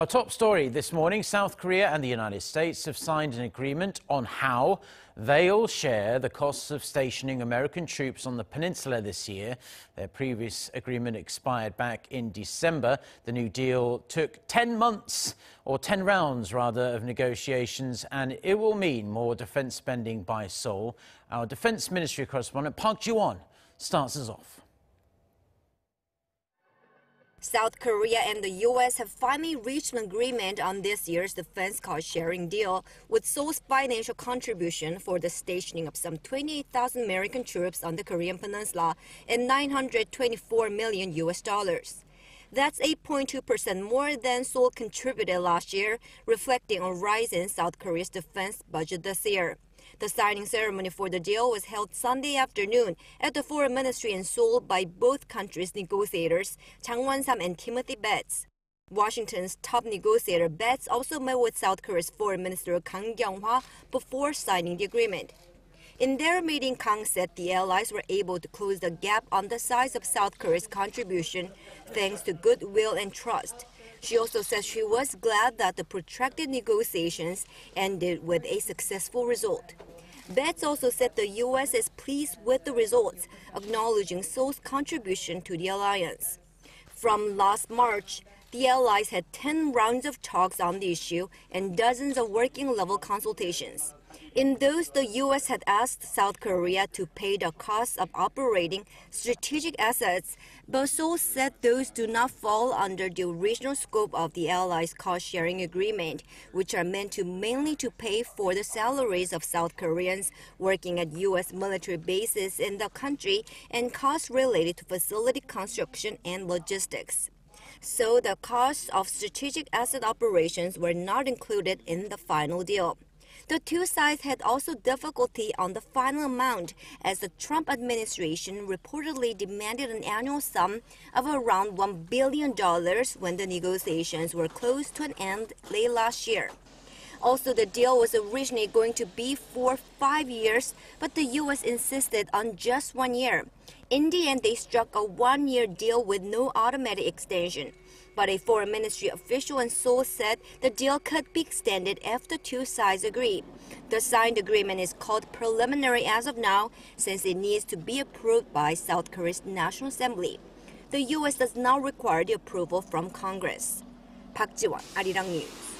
Our top story this morning, South Korea and the United States have signed an agreement on how they'll share the costs of stationing American troops on the peninsula this year. Their previous agreement expired back in December. The new deal took 10 months, or 10 rounds rather, of negotiations, and it will mean more defense spending by Seoul. Our Defense Ministry correspondent Park Ji-won starts us off. South Korea and the U.S. have finally reached an agreement on this year's defense cost-sharing deal, with Seoul's financial contribution for the stationing of some 28,000 American troops on the Korean Peninsula and $924 million. That's 8.2% more than Seoul contributed last year, reflecting a rise in South Korea's defense budget this year. The signing ceremony for the deal was held Sunday afternoon at the Foreign Ministry in Seoul by both countries' negotiators, Chang and Timothy Betts. Washington's top negotiator Betts also met with South Korea's Foreign Minister Kang before signing the agreement. In their meeting, Kang said the allies were able to close the gap on the size of South Korea's contribution thanks to goodwill and trust. She also said she was glad that the protracted negotiations ended with a successful result. Betts also said the U.S. is pleased with the results, acknowledging Seoul's contribution to the alliance. From last March, the allies had 10 rounds of talks on the issue and dozens of working-level consultations. In those, the U.S. had asked South Korea to pay the cost of operating strategic assets, but Seoul said those do not fall under the original scope of the allies' cost-sharing agreement, which are meant to mainly to pay for the salaries of South Koreans working at U.S. military bases in the country and costs related to facility construction and logistics. So the costs of strategic asset operations were not included in the final deal. The two sides had also difficulty on the final amount, as the Trump administration reportedly demanded an annual sum of around $1 billion when the negotiations were close to an end late last year. Also, the deal was originally going to be for 5 years, but the U.S. insisted on just 1 year. In the end, they struck a 1-year deal with no automatic extension. But a foreign ministry official in Seoul said the deal could be extended if the two sides agree. The signed agreement is called preliminary as of now, since it needs to be approved by South Korea's National Assembly. The U.S. does not require the approval from Congress. Park Ji-won, Arirang News.